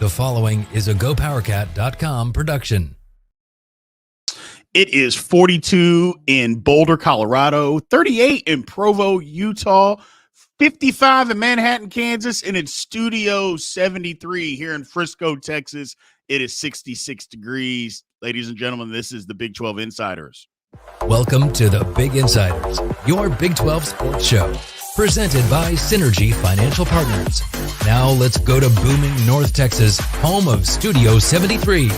The following is a GoPowerCat.com production. It is 42 in Boulder, Colorado, 38 in Provo, Utah, 55 in Manhattan, Kansas, and it's Studio 73 here in Frisco, Texas. It is 66 degrees. Ladies and gentlemen, this is the Big 12 Insiders. Welcome to the Big Insiders, your Big 12 sports show, presented by Synergy Financial Partners. Now let's go to booming North Texas, home of Studio 73.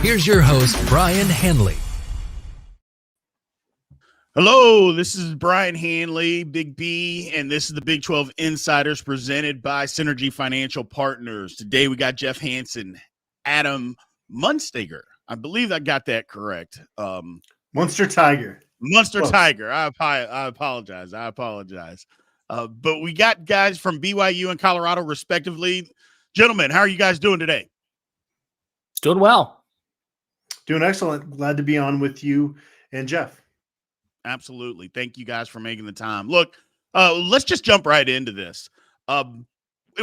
Here's your host, Brien Hanley. Hello, this is Brien Hanley, Big B, and this is the Big 12 Insiders presented by Synergy Financial Partners. Today we got Jeff Hansen, Adam Munsterteiger. I believe I got that correct. Munsterteiger. Munsterteiger. I apologize. But we got guys from BYU and Colorado, respectively. Gentlemen, how are you guys doing today? Doing well. Doing excellent. Glad to be on with you and Jeff. Absolutely. Thank you guys for making the time. Look, let's just jump right into this. And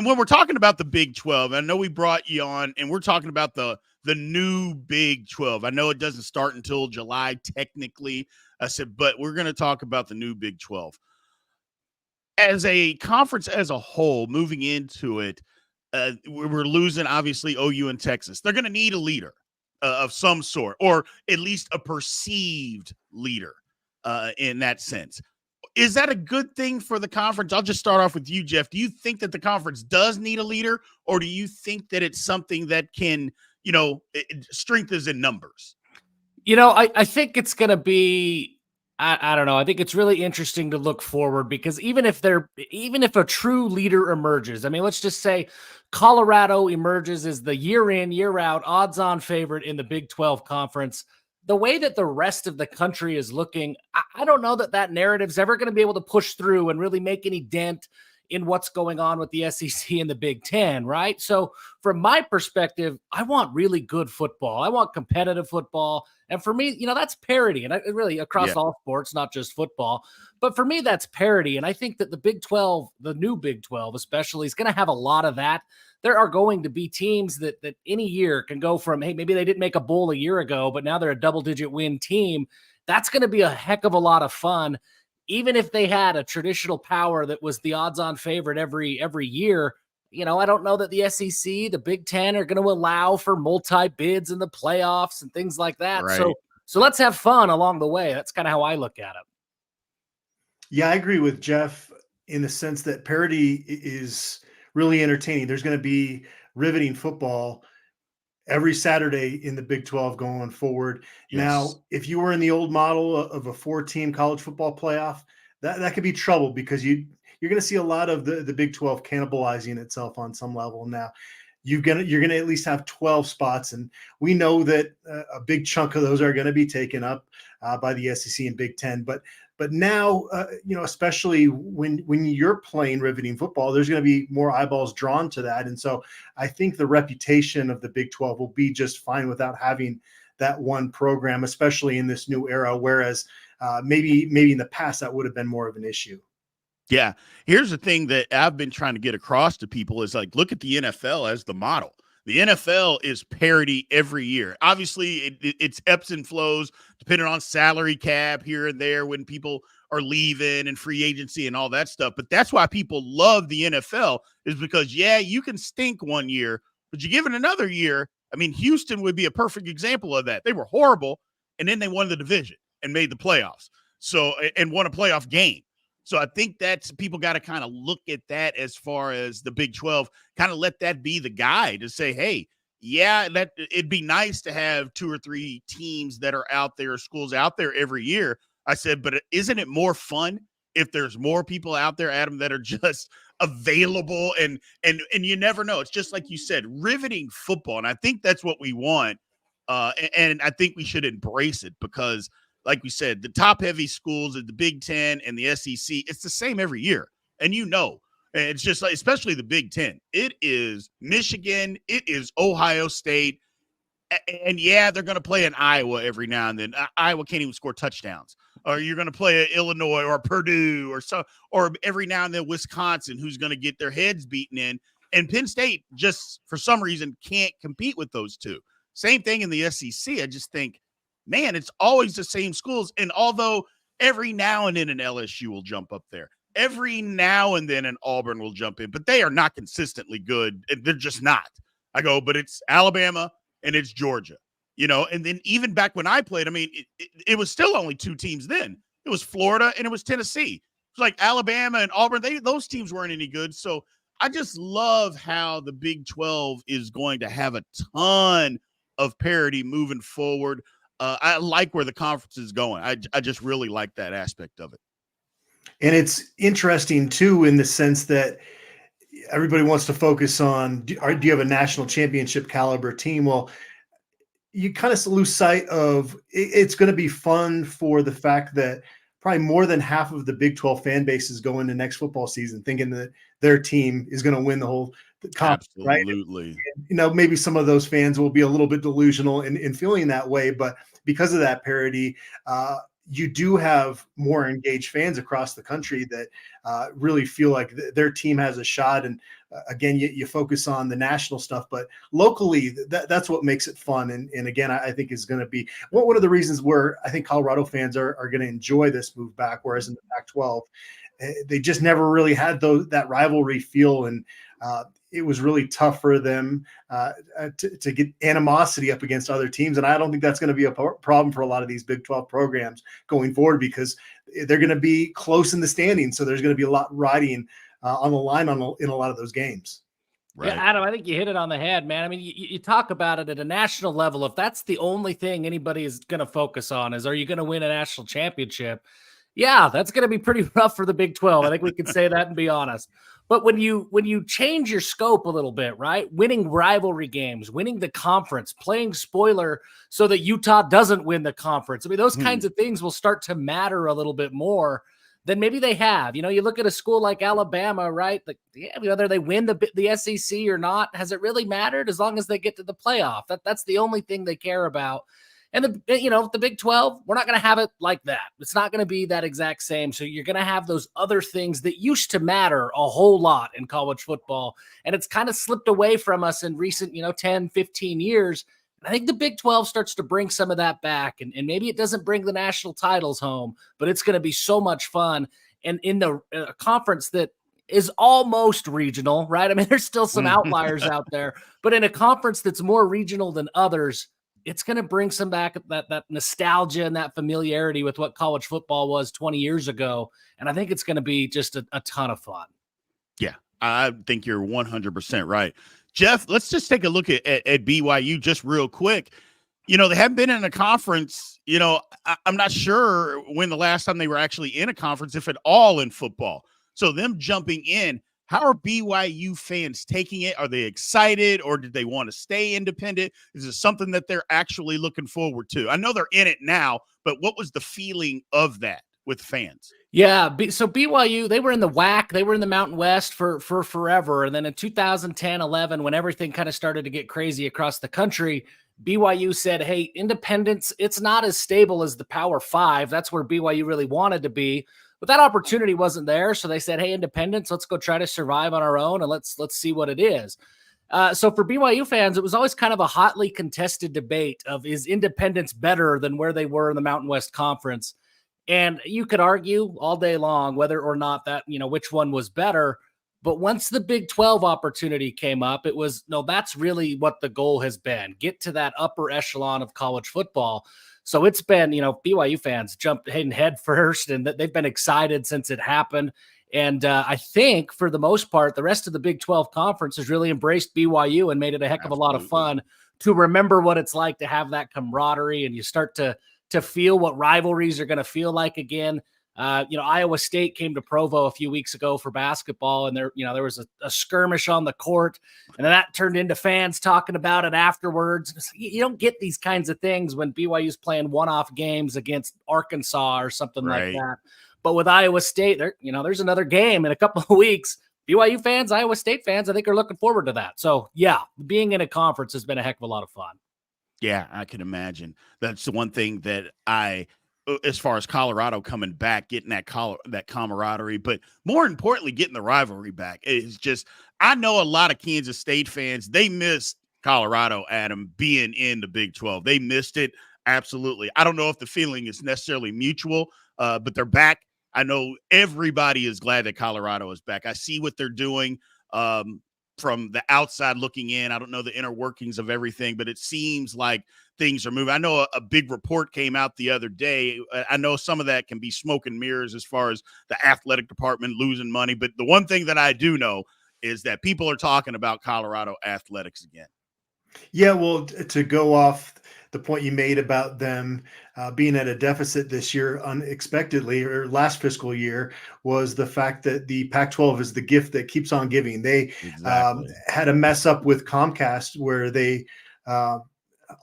when we're talking about the Big 12, I know we brought you on, and we're talking about the new Big 12. I know it doesn't start until July, technically. I said, but we're going to talk about the new Big 12. As a conference as a whole, moving into it, we're losing, obviously, OU and Texas. They're going to need a leader of some sort, or at least a perceived leader in that sense. Is that a good thing for the conference? I'll just start off with you, Jeff. Do you think that the conference does need a leader, or do you think that it's something that can, strength is in numbers? I think it's going to be, I don't know. I think it's really interesting to look forward, because even if a true leader emerges, I mean, let's just say Colorado emerges as the year in, year out odds-on favorite in the Big 12 conference. The way that the rest of the country is looking, I don't know that narrative's ever going to be able to push through and really make any dent in what's going on with the SEC and the Big Ten, right? So from my perspective, I want really good football. I want competitive football. And for me, that's parity. And really across all sports, not just football. But for me, that's parity. And I think that the Big 12, the new Big 12 especially, is going to have a lot of that. There are going to be teams that any year can go from, hey, maybe they didn't make a bowl a year ago, but now they're a double-digit win team. That's going to be a heck of a lot of fun. Even if they had a traditional power that was the odds-on favorite every year, I don't know that the SEC, the Big Ten are going to allow for multi-bids in the playoffs and things like that. Right. So let's have fun along the way. That's kind of how I look at it. Yeah, I agree with Jeff in the sense that parity is really entertaining. There's going to be riveting football every Saturday in the Big 12 going forward. Yes. Now, if you were in the old model of a 4-team college football playoff, that could be trouble, because you're going to see a lot of the Big 12 cannibalizing itself on some level. Now, you're going to at least have 12 spots, and we know that a big chunk of those are going to be taken up by the SEC and Big Ten. But now, especially when you're playing riveting football, there's going to be more eyeballs drawn to that. And so I think the reputation of the Big 12 will be just fine without having that one program, especially in this new era, whereas maybe in the past that would have been more of an issue. Yeah. Here's the thing that I've been trying to get across to people is, like, look at the NFL as the model. The NFL is parity every year. Obviously, it's ebbs and flows depending on salary cap here and there when people are leaving and free agency and all that stuff. But that's why people love the NFL, is because, you can stink one year, but you give it another year. I mean, Houston would be a perfect example of that. They were horrible, and then they won the division and made the playoffs. So, and won a playoff game. So I think that's, people got to kind of look at that as far as the Big 12, kind of let that be the guide to say, hey, that it'd be nice to have 2 or 3 teams that are out there, schools out there every year. I said, but isn't it more fun if there's more people out there, Adam, that are just available and you never know. It's just like you said, riveting football. And I think that's what we want. And I think we should embrace it, because like we said, the top-heavy schools at the Big Ten and the SEC, it's the same every year. And it's just like, especially the Big Ten. It is Michigan. It is Ohio State. And they're going to play in Iowa every now and then. Iowa can't even score touchdowns. Or you're going to play Illinois or Purdue or every now and then Wisconsin, who's going to get their heads beaten in. And Penn State just, for some reason, can't compete with those two. Same thing in the SEC. I just think, man, it's always the same schools. And although every now and then an LSU will jump up there, every now and then an Auburn will jump in, but they are not consistently good. They're just not. I go, but it's Alabama and it's Georgia, and then even back when I played, I mean, it was still only two teams then. It was Florida and it was Tennessee. It was like Alabama and Auburn. Those teams weren't any good. So I just love how the Big 12 is going to have a ton of parity moving forward. I like where the conference is going. I just really like that aspect of it. And it's interesting, too, in the sense that everybody wants to focus on, do you have a national championship caliber team? Well, you kind of lose sight of it's going to be fun for the fact that probably more than half of the Big 12 fan base is going to next football season thinking that their team is going to win the whole conference. Absolutely. Right? Maybe some of those fans will be a little bit delusional in feeling that way, but because of that parity, you do have more engaged fans across the country that really feel like their team has a shot. And again, you focus on the national stuff, but locally, that's what makes it fun. And again, I think is going to be one of the reasons where I think Colorado fans are going to enjoy this move back, whereas in the Pac-12, they just never really had that rivalry feel. And it was really tough for them to get animosity up against other teams. And I don't think that's going to be a problem for a lot of these Big 12 programs going forward, because they're going to be close in the standings. So there's going to be a lot riding on the line in a lot of those games. Right. Yeah, Adam, I think you hit it on the head, man. I mean, you talk about it at a national level. If that's the only thing anybody is going to focus on is, are you going to win a national championship? Yeah, that's going to be pretty rough for the Big 12. I think we can say that and be honest. But when you change your scope a little bit, right? Winning rivalry games, winning the conference, playing spoiler so that Utah doesn't win the conference. I mean, those kinds of things will start to matter a little bit more than maybe they have. You look at a school like Alabama, right? Like, whether they win the SEC or not, has it really mattered? As long as they get to the playoff, that's the only thing they care about. And the Big 12, we're not going to have it like that. It's not going to be that exact same. So you're going to have those other things that used to matter a whole lot in college football. And it's kind of slipped away from us in recent, 10, 15 years. And I think the Big 12 starts to bring some of that back. And maybe it doesn't bring the national titles home, but it's going to be so much fun. And in the conference that is almost regional, right? I mean, there's still some outliers out there, but in a conference that's more regional than others, it's going to bring some back that nostalgia and that familiarity with what college football was 20 years ago. And I think it's going to be just a ton of fun. Yeah, I think you're 100% right. Jeff, let's just take a look at BYU just real quick. They haven't been in a conference. I'm not sure when the last time they were actually in a conference, if at all, in football. So them jumping in, how are BYU fans taking it? Are they excited, or did they want to stay independent? Is it something that they're actually looking forward to? I know they're in it now, but what was the feeling of that with fans? Yeah, so BYU, they were in the WAC, they were in the Mountain West for forever. And then in 2010-11, when everything kind of started to get crazy across the country, BYU said, hey, independence, it's not as stable as the Power Five. That's where BYU really wanted to be. But that opportunity wasn't there. So they said, hey, independence, let's go try to survive on our own, and let's see what it is. So for BYU fans, it was always kind of a hotly contested debate of, is independence better than where they were in the Mountain West Conference? And you could argue all day long whether or not that, which one was better. But once the Big 12 opportunity came up, it was, no, that's really what the goal has been. Get to that upper echelon of college football. So it's been, BYU fans jumped in head first, and they've been excited since it happened. And I think for the most part, the rest of the Big 12 conference has really embraced BYU and made it a heck of a lot of fun to remember what it's like to have that camaraderie, and you start to feel what rivalries are going to feel like again. Iowa State came to Provo a few weeks ago for basketball, and there was a skirmish on the court, and then that turned into fans talking about it afterwards. You don't get these kinds of things when BYU's playing one-off games against Arkansas or something like that. But with Iowa State, there's another game in a couple of weeks. BYU fans, Iowa State fans, I think are looking forward to that. So yeah, being in a conference has been a heck of a lot of fun. Yeah, I can imagine. That's the one thing that as far as Colorado coming back, getting that camaraderie, but more importantly, getting the rivalry back. It's just, I know a lot of Kansas State fans, they missed Colorado, Adam, being in the Big 12. They missed it. Absolutely. I don't know if the feeling is necessarily mutual, but they're back. I know everybody is glad that Colorado is back. I see what they're doing from the outside looking in. I don't know the inner workings of everything, but it seems like things are moving. I know a big report came out the other day. I know some of that can be smoke and mirrors as far as the athletic department losing money. But the one thing that I do know is that people are talking about Colorado athletics again. Yeah, well, to go off the point you made about them being at a deficit this year unexpectedly, or last fiscal year, was the fact that the Pac-12 is the gift that keeps on giving. They had a mess up with Comcast where they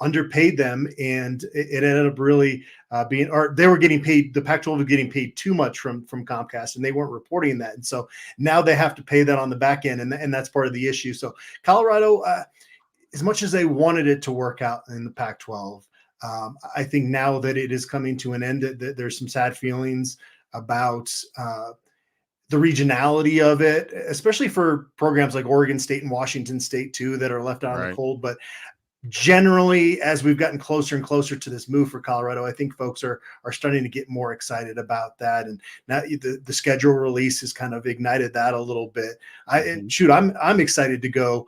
underpaid them, and it ended up really being, or they were getting paid, the Pac-12 was getting paid too much from Comcast, and they weren't reporting that. And so now they have to pay that on the back end, and that's part of the issue. So Colorado, as much as they wanted it to work out in the Pac-12, I think now that it is coming to an end, that there's some sad feelings about the regionality of it, especially for programs like Oregon State and Washington State too, that are left out in the cold. But generally, as we've gotten closer and closer to this move for Colorado, I think folks are starting to get more excited about that. And now the schedule release has kind of ignited that a little bit. I'm excited to go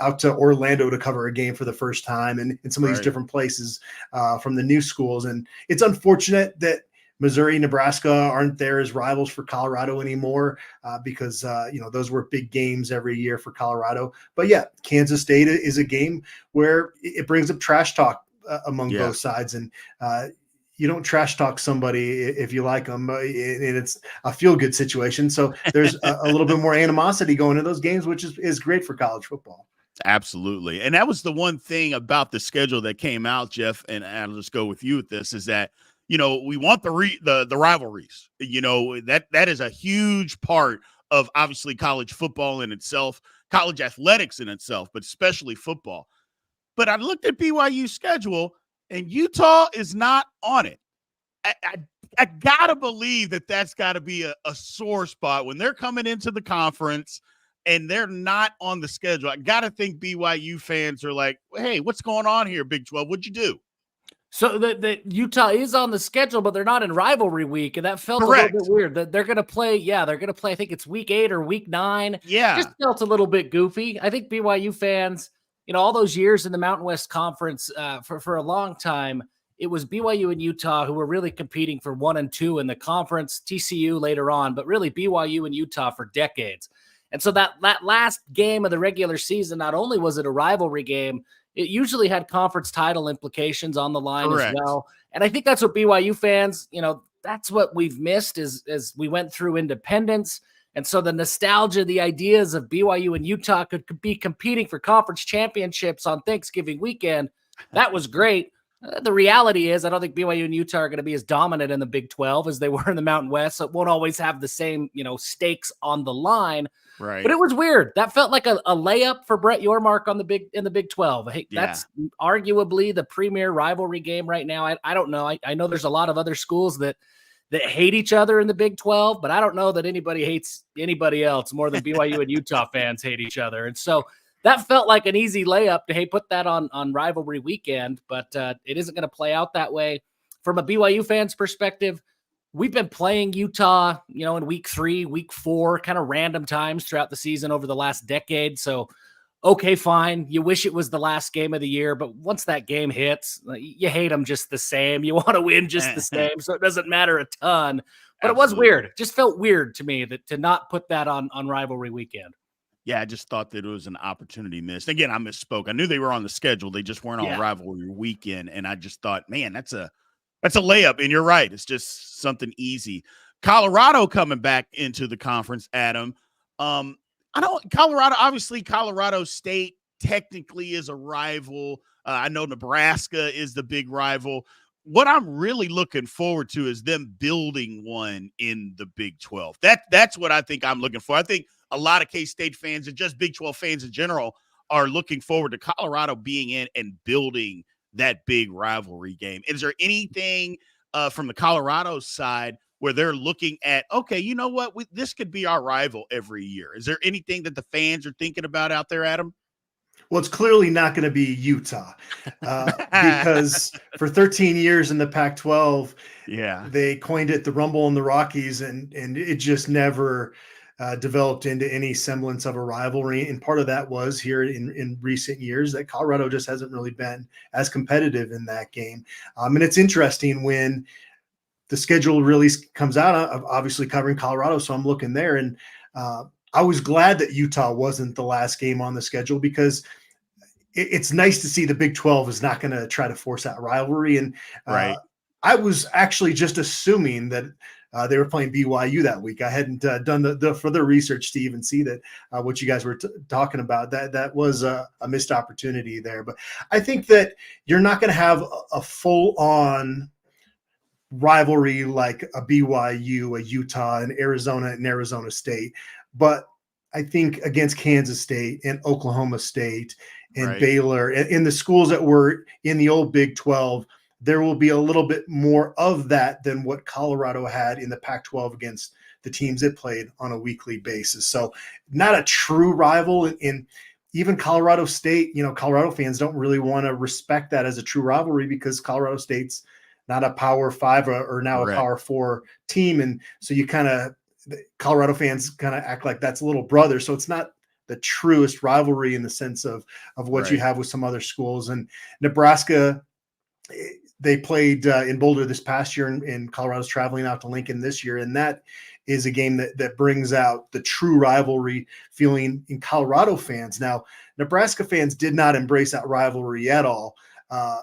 out to Orlando to cover a game for the first time, and in some of these different places from the new schools. And it's unfortunate that Missouri, Nebraska aren't there as rivals for Colorado anymore because, those were big games every year for Colorado. But yeah, Kansas State is a game where it brings up trash talk among both sides. And you don't trash talk somebody if you like them, and it's a feel-good situation. So there's a little bit more animosity going into those games, which is great for college football. Absolutely. And that was the one thing about the schedule that came out, Jeff, and I'll just go with you with this, is that, we want the rivalries. That is a huge part of obviously college football in itself, college athletics in itself, but especially football. But I looked at BYU's schedule, and Utah is not on it. I gotta believe that's got to be a sore spot when they're coming into the conference and they're not on the schedule. I got to think BYU fans are like, hey, what's going on here, Big 12? What'd you do? So the Utah is on the schedule, but they're not in rivalry week, and that felt Correct. a little bit weird. That they're going to play, I think it's week 8 or week 9. Yeah. Just felt a little bit goofy. I think BYU fans, all those years in the Mountain West Conference for a long time, it was BYU and Utah who were really competing for 1 and 2 in the conference, TCU later on, but really BYU and Utah for decades. And so that last game of the regular season, not only was it a rivalry game, it usually had conference title implications on the line as well. And I think that's what BYU fans, that's what we've missed as we went through independence. And so the nostalgia, the ideas of BYU and Utah could be competing for conference championships on Thanksgiving weekend, that was great. The reality is I don't think BYU and Utah are going to be as dominant in the Big 12 as they were in the Mountain West. So it won't always have the same, stakes on the line. Right. But it was weird. That felt like a layup for Brett Yormark in the Big 12. Hey, that's arguably the premier rivalry game right now. I don't know. I know there's a lot of other schools that hate each other in the Big 12, but I don't know that anybody hates anybody else more than BYU and Utah fans hate each other. And so that felt like an easy layup to, hey, put that on rivalry weekend, but it isn't going to play out that way. From a BYU fan's perspective, we've been playing Utah, in week 3, week 4, kind of random times throughout the season over the last decade. So, okay, fine. You wish it was the last game of the year, but once that game hits, you hate them just the same. You want to win just the same, so it doesn't matter a ton. But It was weird. It just felt weird to me to not put that on rivalry weekend. Yeah, I just thought that it was an opportunity missed. Again, I misspoke. I knew they were on the schedule. They just weren't on rivalry weekend. And I just thought, man, that's a layup. And you're right. It's just something easy. Colorado coming back into the conference, Adam. Colorado State technically is a rival. I know Nebraska is the big rival. What I'm really looking forward to is them building one in the Big 12. That's what I think I'm looking for. I think a lot of K-State fans and just Big 12 fans in general are looking forward to Colorado being in and building that big rivalry game. Is there anything from the Colorado side where they're looking at, okay, you know what, this could be our rival every year? Is there anything that the fans are thinking about out there, Adam? Well, it's clearly not going to be Utah because for 13 years in the Pac-12, yeah, they coined it the Rumble in the Rockies, and it just never developed into any semblance of a rivalry. And part of that was here in recent years that Colorado just hasn't really been as competitive in that game. And it's interesting when the schedule release comes out, of obviously covering Colorado, so I'm looking there, and I was glad that Utah wasn't the last game on the schedule because it's nice to see the Big 12 is not going to try to force that rivalry. And right. I was actually just assuming that they were playing BYU that week. I hadn't done the further research to even see that what you guys were talking about. That was a missed opportunity there. But I think that you're not going to have a full-on rivalry like a BYU, a Utah, and Arizona State. But I think against Kansas State and Oklahoma State and right. Baylor and in the schools that were in the old Big 12, there will be a little bit more of that than what Colorado had in the Pac-12 against the teams it played on a weekly basis. So not a true rival in even Colorado State. Colorado fans don't really want to respect that as a true rivalry because Colorado State's not a Power 5 or now a Power 4 team. And so Colorado fans kind of act like that's a little brother. So it's not the truest rivalry in the sense of what you have with some other schools. And Nebraska, they played in Boulder this past year, and Colorado's traveling out to Lincoln this year. And that is a game that brings out the true rivalry feeling in Colorado fans. Now, Nebraska fans did not embrace that rivalry at all.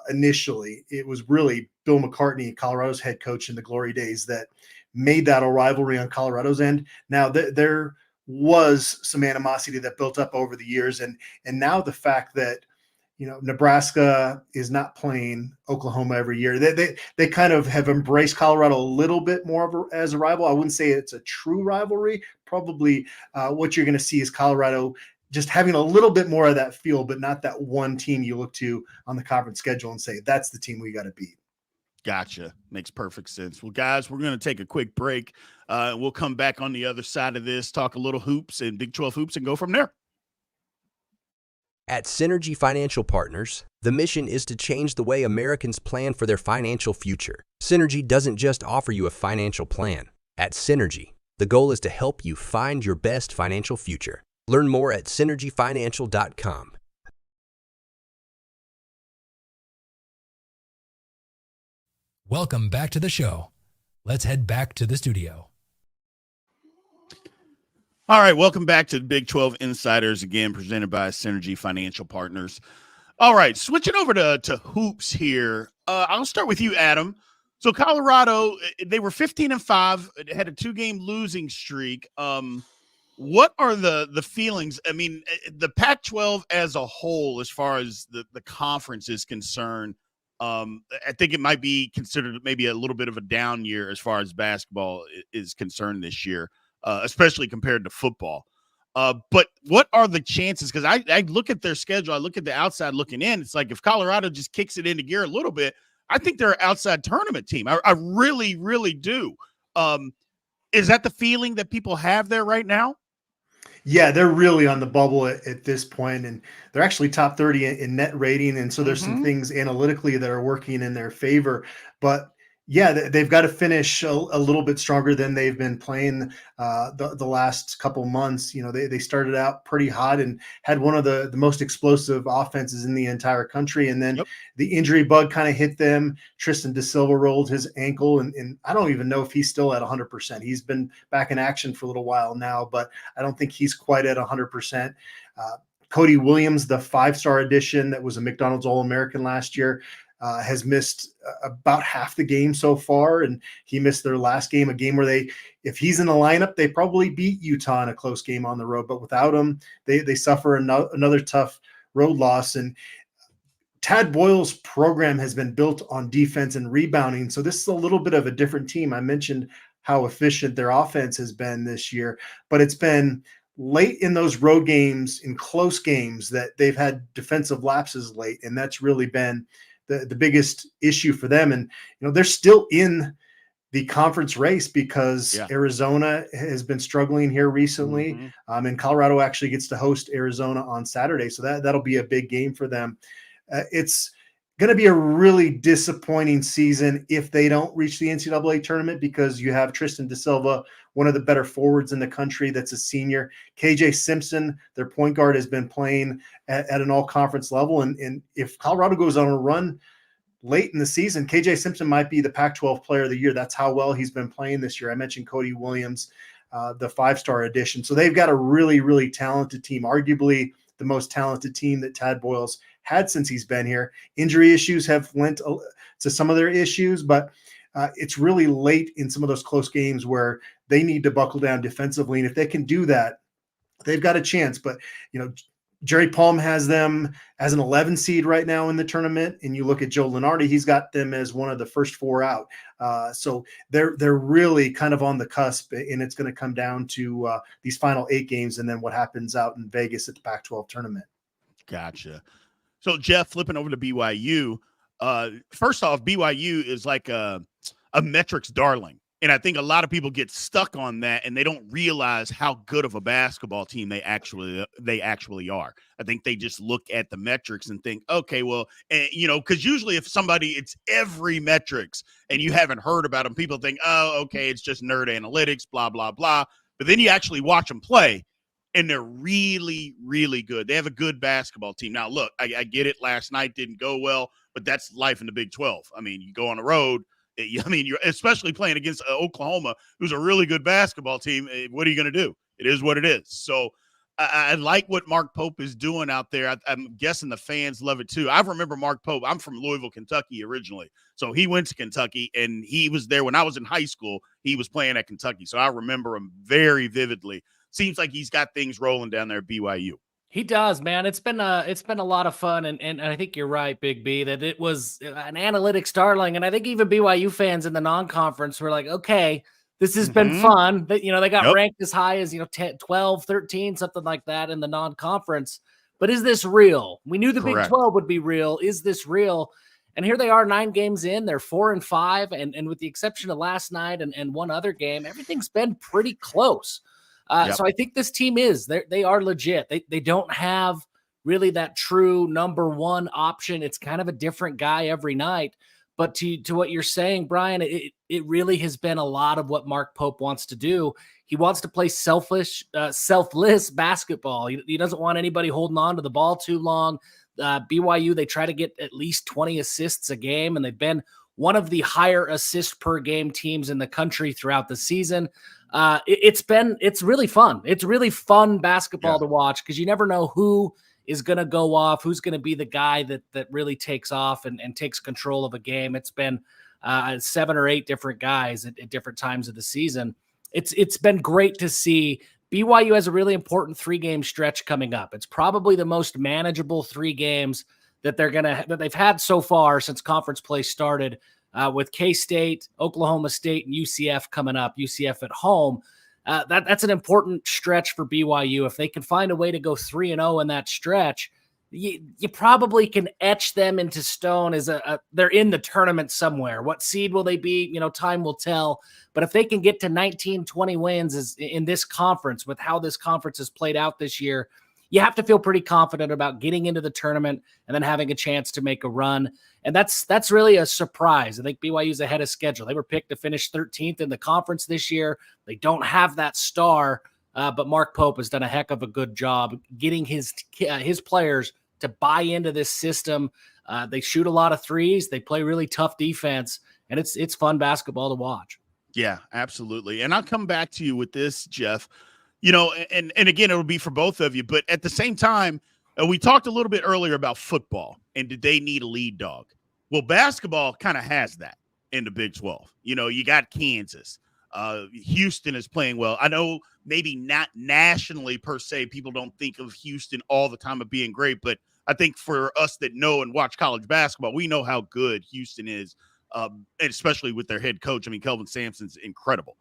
Initially, it was really Bill McCartney, Colorado's head coach in the glory days, that made that a rivalry on Colorado's end. Now there was some animosity that built up over the years, and now the fact that Nebraska is not playing Oklahoma every year, they kind of have embraced Colorado a little bit more as a rival. I wouldn't say it's a true rivalry. Probably what you're going to see is Colorado just having a little bit more of that feel, but not that one team you look to on the conference schedule and say, that's the team we got to beat. Gotcha. Makes perfect sense. Well, guys, we're going to take a quick break. We'll come back on the other side of this, talk a little hoops and Big 12 hoops, and go from there. At Synergy Financial Partners, the mission is to change the way Americans plan for their financial future. Synergy doesn't just offer you a financial plan. At Synergy, the goal is to help you find your best financial future. Learn more at synergyfinancial.com. Welcome back to the show. Let's head back to the studio. All right, welcome back to the Big 12 Insiders, again presented by Synergy Financial Partners. All right, switching over to hoops here. I'll start with you, Adam. So Colorado, they were 15-5, had a 2-game losing streak. What are the feelings? I mean, the Pac-12 as a whole, as far as the conference is concerned, I think it might be considered maybe a little bit of a down year as far as basketball is concerned this year, especially compared to football. But what are the chances? Because I look at their schedule, I look at the outside looking in. It's like if Colorado just kicks it into gear a little bit, I think they're an outside tournament team. I really, really do. Is that the feeling that people have there right now? Yeah, they're really on the bubble at this point, and they're actually top 30 in net rating. And so there's some things analytically that are working in their favor. But yeah, they've got to finish a little bit stronger than they've been playing the last couple months. They started out pretty hot and had one of the most explosive offenses in the entire country. And then the injury bug kind of hit them. Tristan Da Silva rolled his ankle, and I don't even know if he's still at 100%. He's been back in action for a little while now, but I don't think he's quite at 100%. Cody Williams, the 5-star addition that was a McDonald's All-American last year, has missed about half the game so far, and he missed their last game, a game where if he's in the lineup, they probably beat Utah in a close game on the road, but without him, they suffer another tough road loss. And Tad Boyle's program has been built on defense and rebounding, so this is a little bit of a different team. I mentioned how efficient their offense has been this year, but it's been late in those road games, in close games, that they've had defensive lapses late, and that's really been the biggest issue for them. And, they're still in the conference race because Arizona has been struggling here recently. Mm-hmm. And Colorado actually gets to host Arizona on Saturday. So that'll be a big game for them. It's going to be a really disappointing season if they don't reach the NCAA tournament, because you have Tristan Da Silva, one of the better forwards in the country, that's a senior. KJ Simpson, their point guard, has been playing at an all-conference level. And if Colorado goes on a run late in the season, KJ Simpson might be the Pac-12 player of the year. That's how well he's been playing this year. I mentioned Cody Williams, the 5-star addition. So they've got a really, really talented team, arguably the most talented team that Tad Boyle's had since he's been here. Injury issues have lent to some of their issues, but it's really late in some of those close games where they need to buckle down defensively. And if they can do that, they've got a chance. But, Jerry Palm has them as an 11 seed right now in the tournament. And you look at Joe Lunardi, he's got them as one of the first 4 out. So they're really kind of on the cusp, and it's going to come down to these final 8 games and then what happens out in Vegas at the Pac-12 tournament. Gotcha. So, Jeff, flipping over to BYU, first off, BYU is like a metrics darling. And I think a lot of people get stuck on that, and they don't realize how good of a basketball team they actually are. I think they just look at the metrics and think, okay, well, because usually if it's every metrics and you haven't heard about them, people think, oh, okay, it's just nerd analytics, blah, blah, blah. But then you actually watch them play, and they're really, really good. They have a good basketball team. Now, look, I get it. Last night didn't go well, but that's life in the Big 12. I mean, you go on the road. You're especially playing against Oklahoma, who's a really good basketball team. What are you going to do? It is what it is. So I like what Mark Pope is doing out there. I'm guessing the fans love it too. I remember Mark Pope. I'm from Louisville, Kentucky originally. So he went to Kentucky, and he was there when I was in high school. He was playing at Kentucky. So I remember him very vividly. Seems like he's got things rolling down there at BYU. He does, man. It's been a lot of fun, and I think you're right, Big B, that it was an analytics darling, and I think even BYU fans in the non-conference were like, okay, this has been fun. That they got ranked as high as 10, 12, 13, something like that in the non-conference. But is this real? We knew the Big 12 would be real. Is this real? And here they are, 9 games in. They're 4-5, and with the exception of last night and one other game, everything's been pretty close. So I think this team they are legit. They don't have really that true number one option. It's kind of a different guy every night. But to what you're saying, Brian, it really has been a lot of what Mark Pope wants to do. He wants to play selfless basketball. He doesn't want anybody holding on to the ball too long. BYU, they try to get at least 20 assists a game, and they've been one of the higher assist per game teams in the country throughout the season. It's really fun. It's really fun basketball to watch, because you never know who is going to go off, who's going to be the guy that really takes off and takes control of a game. It's been 7 or 8 different guys at different times of the season. It's been great to see. BYU has a really important 3-game stretch coming up. It's probably the most manageable 3 games that they've had so far since conference play started, with K-State, Oklahoma State, and UCF coming up. UCF at home. That's an important stretch for BYU. If they can find a way to go 3-0 in that stretch, you probably can etch them into stone as they're in the tournament somewhere. What seed will they be? Time will tell. But if they can get to 19, 20 wins in this conference, with how this conference has played out this year, you have to feel pretty confident about getting into the tournament and then having a chance to make a run. And that's really a surprise. I think BYU's ahead of schedule. They were picked to finish 13th in the conference this year. They don't have that star, but Mark Pope has done a heck of a good job getting his players to buy into this system. They shoot a lot of threes. They play really tough defense, and it's fun basketball to watch. Yeah, absolutely. And I'll come back to you with this, Jeff. And again, it'll be for both of you. But at the same time, we talked a little bit earlier about football, and did they need a lead dog? Well, basketball kind of has that in the Big 12. You got Kansas. Houston is playing well. I know maybe not nationally per se, people don't think of Houston all the time of being great, but I think for us that know and watch college basketball, we know how good Houston is, and especially with their head coach. I mean, Kelvin Sampson's incredible.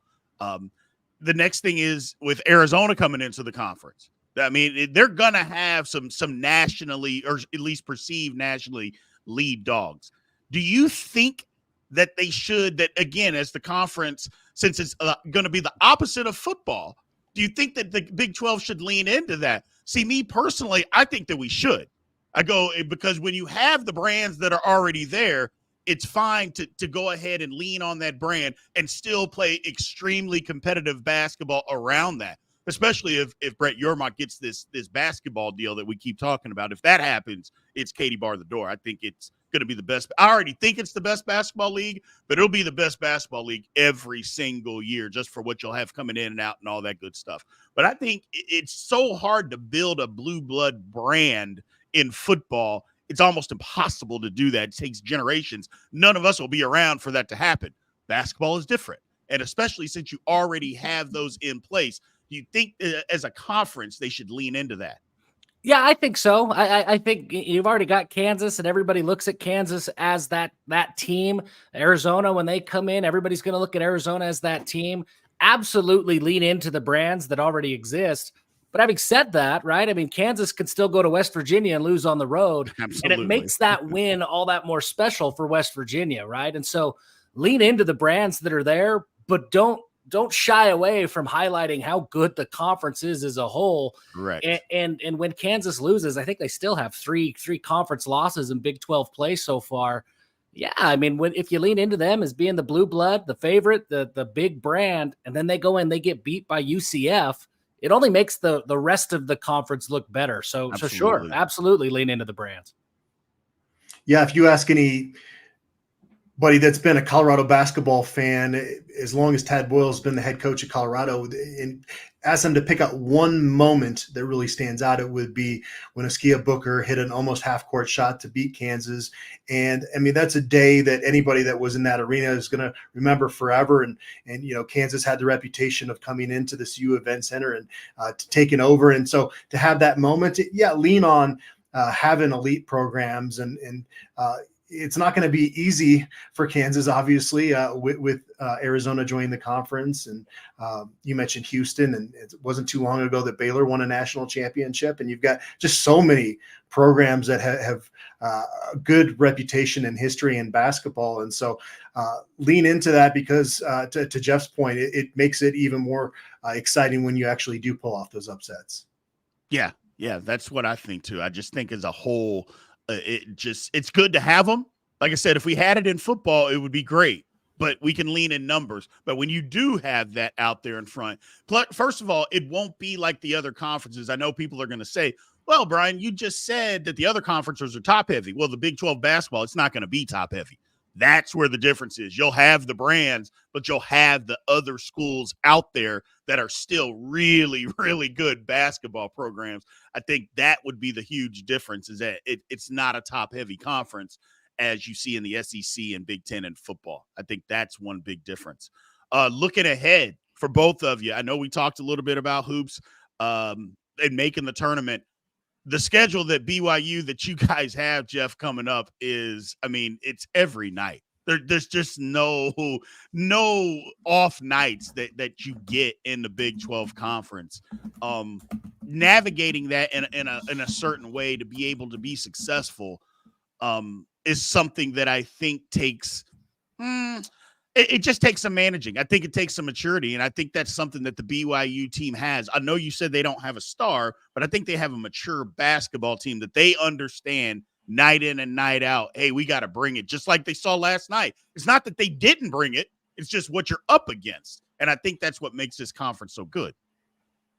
The next thing is with Arizona coming into the conference. I mean, they're going to have some nationally, or at least perceived nationally, lead dogs. Do you think that they should, that again, as the conference, since it's going to be the opposite of football, do you think that the Big 12 should lean into that? See, me personally, I think that we should. Because when you have the brands that are already there, it's fine to go ahead and lean on that brand and still play extremely competitive basketball around that. Especially if Brett Yormark gets this basketball deal that we keep talking about. If that happens, it's Katie bar the door. I think it's going to be the best. I already think it's the best basketball league, but it'll be the best basketball league every single year just for what you'll have coming in and out and all that good stuff. But I think it's so hard to build a blue blood brand in football. It's almost impossible to do that. It takes generations. None of us will be around for that to happen. Basketball is different. And especially since you already have those in place, do you think as a conference they should lean into that? Yeah, I think so. I think you've already got Kansas, and everybody looks at Kansas as that team. Arizona, when they come in, everybody's going to look at Arizona as that team. Absolutely lean into the brands that already exist. But having said that, right, I mean, Kansas can still go to West Virginia and lose on the road. Absolutely. And it makes that win all that more special for West Virginia, right? And so lean into the brands that are there, but don't shy away from highlighting how good the conference is as a whole. Correct. And when Kansas loses, I think they still have three conference losses in Big 12 play so far. Yeah, I mean, if you lean into them as being the blue blood, the favorite, the big brand, and then they go in, they get beat by UCF, it only makes the rest of the conference look better. So sure, absolutely lean into the brands. Yeah, if you ask anybody that's been a Colorado basketball fan, as long as Tad Boyle's been the head coach of Colorado, and ask them to pick out one moment that really stands out, it would be when Askia Booker hit an almost half-court shot to beat Kansas. And, I mean, that's a day that anybody that was in that arena is going to remember forever. And you know, Kansas had the reputation of coming into the CU Event Center and taking over. And so to have that moment, lean on having elite programs and it's not going to be easy for Kansas, obviously, with Arizona joining the conference. And you mentioned Houston, and it wasn't too long ago that Baylor won a national championship. And you've got just so many programs that have a good reputation and history in basketball. And so lean into that because, to Jeff's point, it makes it even more exciting when you actually do pull off those upsets. Yeah, that's what I think, too. I just think as a whole – it's good to have them. Like I said, if we had it in football, it would be great, but we can lean in numbers. But when you do have that out there in front, first of all, it won't be like the other conferences. I know people are going to say, well, Brian, you just said that the other conferences are top heavy. Well, the Big 12 basketball, it's not going to be top heavy. That's where the difference is. You'll have the brands, but you'll have the other schools out there that are still really, really good basketball programs. I think that would be the huge difference, is that it's not a top-heavy conference as you see in the SEC and Big Ten and football. I think that's one big difference. Looking ahead for both of you, I know we talked a little bit about hoops and making the tournament. The schedule that BYU that you guys have, Jeff, coming up is, I mean, it's every night. There's just no off nights that you get in the Big 12 conference. Navigating that in a certain way to be able to be successful is something that I think takes it just takes some managing. I think it takes some maturity, and I think that's something that the BYU team has. I know you said they don't have a star, but I think they have a mature basketball team that they understand night in and night out. Hey, we got to bring it, just like they saw last night. It's not that they didn't bring it. It's just what you're up against. And I think that's what makes this conference so good.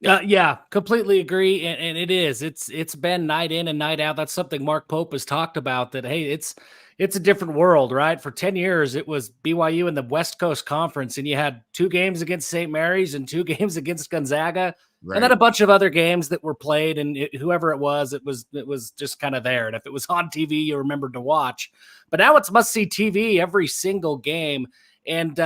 Yeah, completely agree. And it is. It's been night in and night out. That's something Mark Pope has talked about, that, hey, it's a different world, right? For 10 years, it was BYU in the West Coast Conference, and you had 2 games against St. Mary's and 2 games against Gonzaga, right, and then a bunch of other games that were played, and whoever it was just kind of there. And if it was on TV, you remembered to watch. But now it's must-see TV every single game, and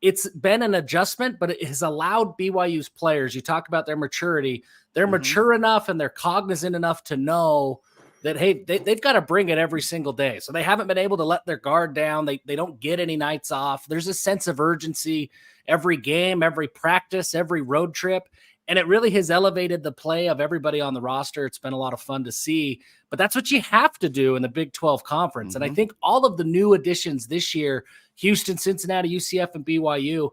it's been an adjustment, but it has allowed BYU's players, you talk about their maturity, they're mature enough and they're cognizant enough to know that, hey, they've got to bring it every single day. So they haven't been able to let their guard down. They don't get any nights off. There's a sense of urgency every game, every practice, every road trip. And it really has elevated the play of everybody on the roster. It's been a lot of fun to see, but that's what you have to do in the Big 12 Conference. And I think all of the new additions this year, Houston, Cincinnati, UCF, and BYU,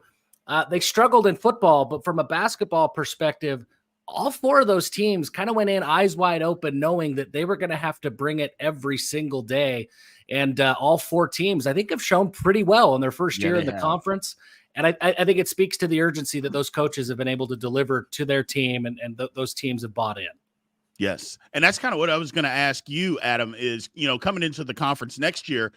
they struggled in football, but from a basketball perspective, all four of those teams kind of went in eyes wide open, knowing that they were going to have to bring it every single day. And all four teams, I think, have shown pretty well in their first year in the conference. And I think it speaks to the urgency that those coaches have been able to deliver to their team, and those teams have bought in. Yes. And that's kind of what I was going to ask you, Adam, is, coming into the conference next year,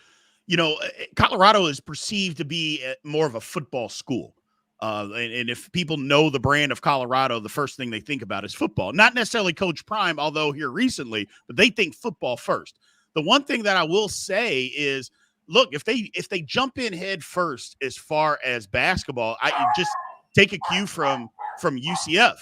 Colorado is perceived to be more of a football school. And if people know the brand of Colorado, the first thing they think about is football. Not necessarily Coach Prime, although here recently, but they think football first. The one thing that I will say is, look, if they jump in head first as far as basketball, I just take a cue from UCF.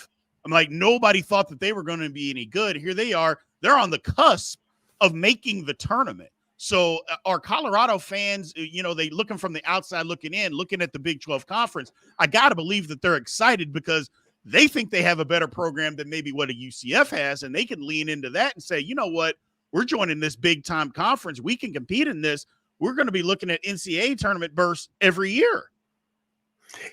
I'm like, nobody thought that they were going to be any good. Here they are. They're on the cusp of making the tournament. So are Colorado fans, they looking from the outside looking in, looking at the Big 12 Conference, I got to believe that they're excited because they think they have a better program than maybe what a UCF has, and they can lean into that and say, you know what, we're joining this big-time conference. We can compete in this. We're going to be looking at NCAA tournament bursts every year.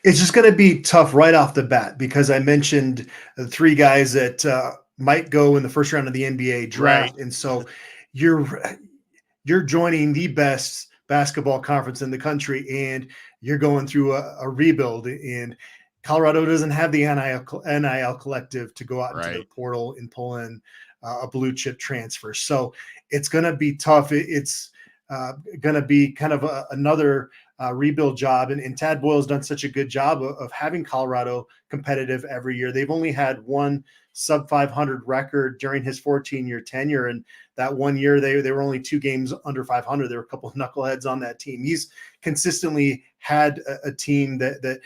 It's just going to be tough right off the bat because I mentioned the three guys that might go in the first round of the NBA draft. Right. And so you're joining the best basketball conference in the country, and you're going through a rebuild. And Colorado doesn't have the NIL collective to go out into the portal and pull in a blue chip transfer. So it's going to be tough. It's going to be kind of another rebuild job. And Tad Boyle's done such a good job of having Colorado competitive every year. They've only had one sub 500 record during his 14-year tenure. And that 1 year, they were only 2 games under 500. There were a couple of knuckleheads on that team. He's consistently had a team that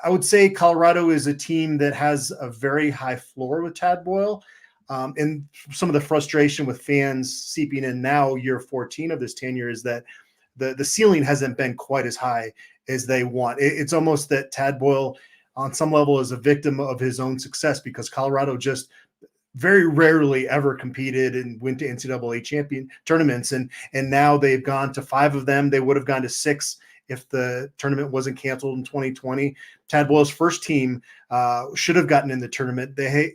I would say Colorado is a team that has a very high floor with Tad Boyle. And some of the frustration with fans seeping in now, year 14 of this tenure, is that the ceiling hasn't been quite as high as they want. It's almost that Tad Boyle, on some level, is a victim of his own success because Colorado just very rarely ever competed and went to NCAA champion tournaments. And now they've gone to 5 of them. They would have gone to 6 if the tournament wasn't canceled in 2020. Tad Boyle's first team should have gotten in the tournament. They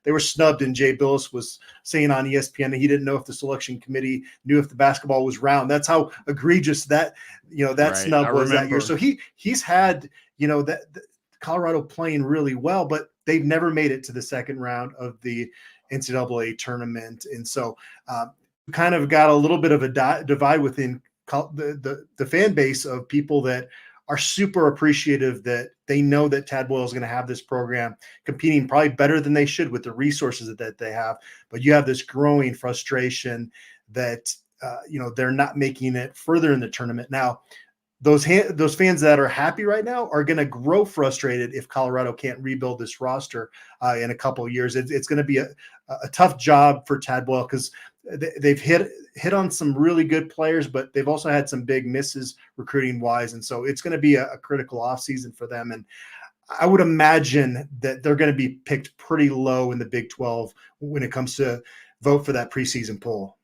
were snubbed, and Jay Billis was saying on ESPN that he didn't know if the selection committee knew if the basketball was round. That's how egregious that snub was that year. So he's had that Colorado playing really well, but they've never made it to the second round of the NCAA tournament, and so kind of got a little bit of a divide within the fan base of people that are super appreciative that they know that Tad Boyle is going to have this program competing probably better than they should with the resources that they have. But you have this growing frustration that, they're not making it further in the tournament. Now, those fans that are happy right now are going to grow frustrated if Colorado can't rebuild this roster in a couple of years. It's going to be a tough job for Tad Boyle because they've hit on some really good players, but they've also had some big misses recruiting wise. And so it's going to be a critical offseason for them. And I would imagine that they're going to be picked pretty low in the Big 12 when it comes to vote for that preseason poll.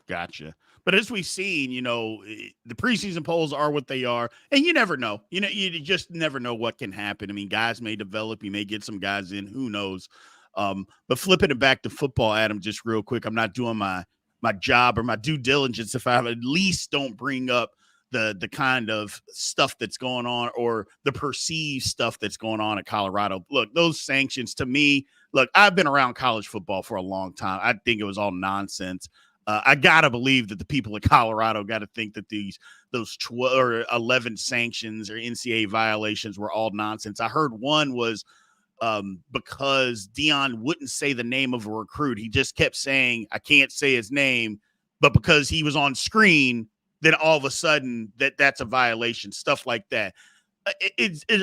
Gotcha. But as we've seen, the preseason polls are what they are, and you never know. You just never know what can happen. I mean, guys may develop. You may get some guys in. Who knows? But flipping it back to football, Adam, just real quick, I'm not doing my job or my due diligence if I at least don't bring up the kind of stuff that's going on or the perceived stuff that's going on at Colorado. Look, those sanctions to me, I've been around college football for a long time. I think it was all nonsense. I got to believe that the people of Colorado got to think that those 12 or 11 sanctions or NCAA violations were all nonsense. I heard one was because Dion wouldn't say the name of a recruit. He just kept saying, I can't say his name, but because he was on screen, then all of a sudden that's a violation, stuff like that.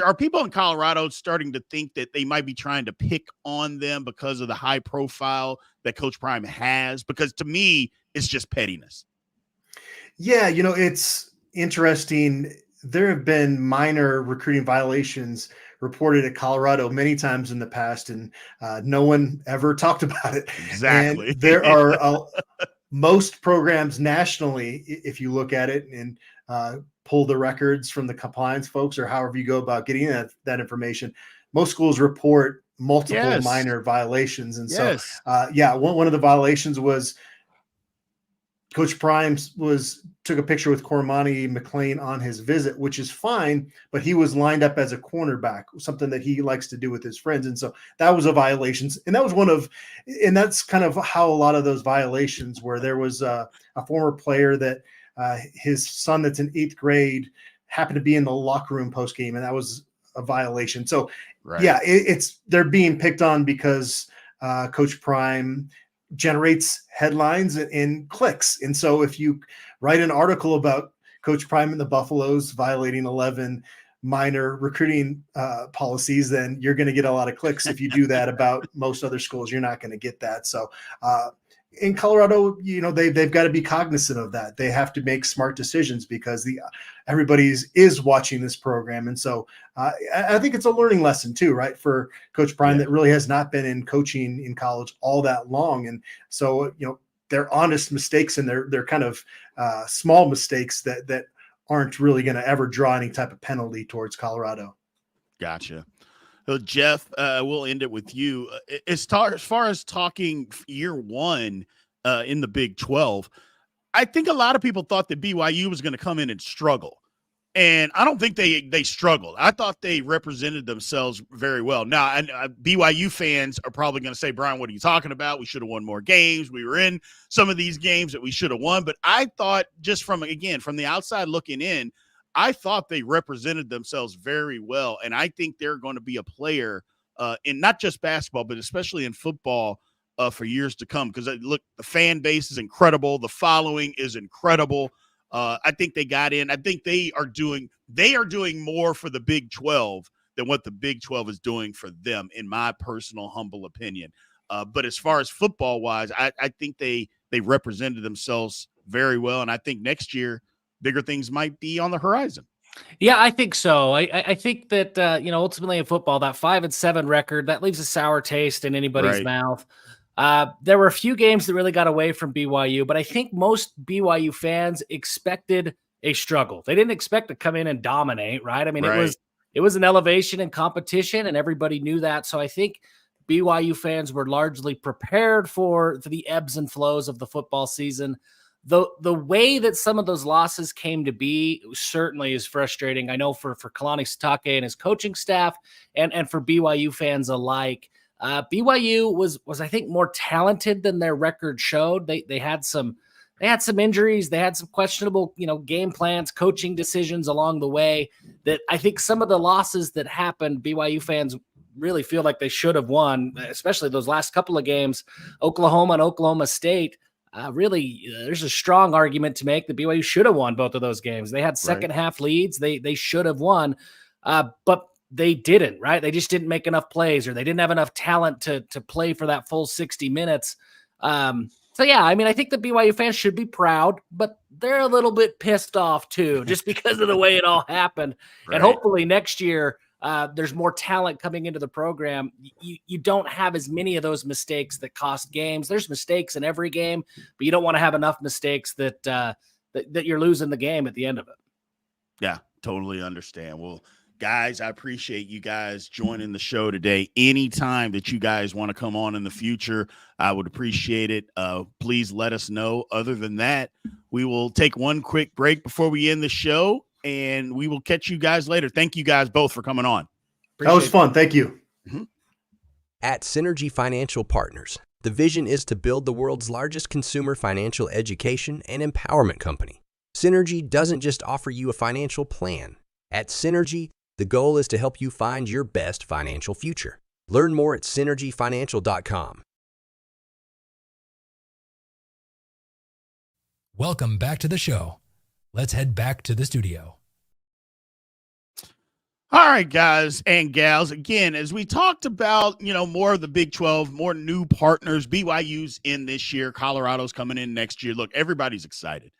Are people in Colorado starting to think that they might be trying to pick on them because of the high profile that Coach Prime has? Because to me, it's just pettiness. Yeah, it's interesting. There have been minor recruiting violations reported at Colorado many times in the past, and no one ever talked about it. Exactly. And there are most programs nationally, if you look at it and pull the records from the compliance folks or however you go about getting that information, most schools report multiple minor violations. And so, one of the violations was Coach Prime took a picture with Cormani McLean on his visit, which is fine, but he was lined up as a cornerback, something that he likes to do with his friends. And so that was a violation. And that was and that's kind of how a lot of those violations were. There was a former player that his son that's in 8th grade happened to be in the locker room post game, and that was a violation. So they're being picked on because Coach Prime generates headlines and clicks. And so if you write an article about Coach Prime and the Buffaloes violating 11 minor recruiting policies, then you're going to get a lot of clicks. If you do that about most other schools, you're not going to get that. So in Colorado, they've got to be cognizant of that. They have to make smart decisions because everybody is watching this program. And so I think it's a learning lesson too, right? For Coach Brien that really has not been in coaching in college all that long. And so, they're honest mistakes, and they're kind of small mistakes that aren't really going to ever draw any type of penalty towards Colorado. Gotcha. So Jeff, we'll end it with you. As far as talking year one in the Big 12, I think a lot of people thought that BYU was going to come in and struggle. And I don't think they struggled. I thought they represented themselves very well. Now, BYU fans are probably going to say, Brian, what are you talking about? We should have won more games. We were in some of these games that we should have won. But I thought, just from the outside looking in, I thought they represented themselves very well. And I think they're going to be a player in not just basketball, but especially in football for years to come. Because, look, the fan base is incredible. The following is incredible. I think they got in. I think they are doing more for the Big 12 than what the Big 12 is doing for them, in my personal humble opinion. But as far as football-wise, I think they represented themselves very well. And I think next year, bigger things might be on the horizon. Yeah, I think so. I think that, ultimately in football, that 5-7 record, that leaves a sour taste in anybody's mouth. There were a few games that really got away from BYU, but I think most BYU fans expected a struggle. They didn't expect to come in and dominate, right? I mean, it was an elevation in competition, and everybody knew that. So I think BYU fans were largely prepared for the ebbs and flows of the football season. The way that some of those losses came to be certainly is frustrating. I know for Kalani Sitake and his coaching staff and for BYU fans alike. BYU was I think more talented than their record showed. They had some injuries, they had some questionable, game plans, coaching decisions along the way that I think some of the losses that happened, BYU fans really feel like they should have won, especially those last couple of games, Oklahoma and Oklahoma State. There's a strong argument to make that BYU should have won both of those games. They had second half leads. They should have won, but they didn't, right? They just didn't make enough plays, or they didn't have enough talent to play for that full 60 minutes. I think the BYU fans should be proud, but they're a little bit pissed off too, just because of the way it all happened. And hopefully next year, there's more talent coming into the program. You don't have as many of those mistakes that cost games. There's mistakes in every game, but you don't want to have enough mistakes that you're losing the game at the end of it. Yeah, totally understand. Well, guys, I appreciate you guys joining the show today. Anytime that you guys want to come on in the future, I would appreciate it. Please let us know. Other than that, we will take one quick break before we end the show, and we will catch you guys later. Thank you guys both for coming on. That was fun. Thank you. Mm-hmm. At Synergy Financial Partners, the vision is to build the world's largest consumer financial education and empowerment company. Synergy doesn't just offer you a financial plan. At Synergy, the goal is to help you find your best financial future. Learn more at synergyfinancial.com. Welcome back to the show. Let's head back to the studio. All right, guys and gals. Again, as we talked about, more of the Big 12, more new partners. BYU's in this year. Colorado's coming in next year. Look, everybody's excited.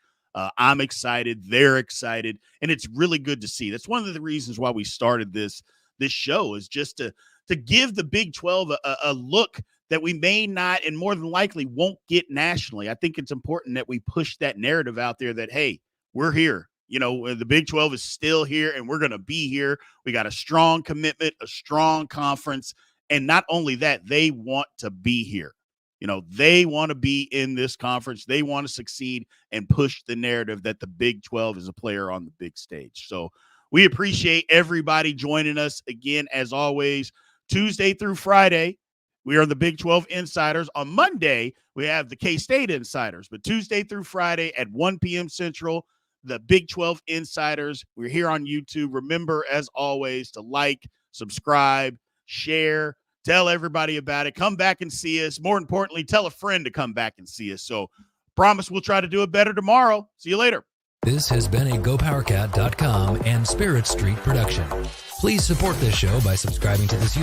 I'm excited. They're excited. And it's really good to see. That's one of the reasons why we started this this show, is just to give the Big 12 a look that we may not and more than likely won't get nationally. I think it's important that we push that narrative out there that, hey, we're here. You know, the Big 12 is still here and we're going to be here. We got a strong commitment, a strong conference. And not only that, they want to be here. You know, they want to be in this conference. They want to succeed and push the narrative that the Big 12 is a player on the big stage. So we appreciate everybody joining us again, as always, Tuesday through Friday. We are the Big 12 Insiders. On Monday, we have the K-State Insiders. But Tuesday through Friday at 1 p.m. Central, the Big 12 Insiders. We're here on YouTube. Remember, as always, to like, subscribe, share, tell everybody about it. Come back and see us. More importantly, tell a friend to come back and see us. So promise we'll try to do it better tomorrow. See you later. This has been a GoPowerCat.com and Spirit Street production. Please support this show by subscribing to this YouTube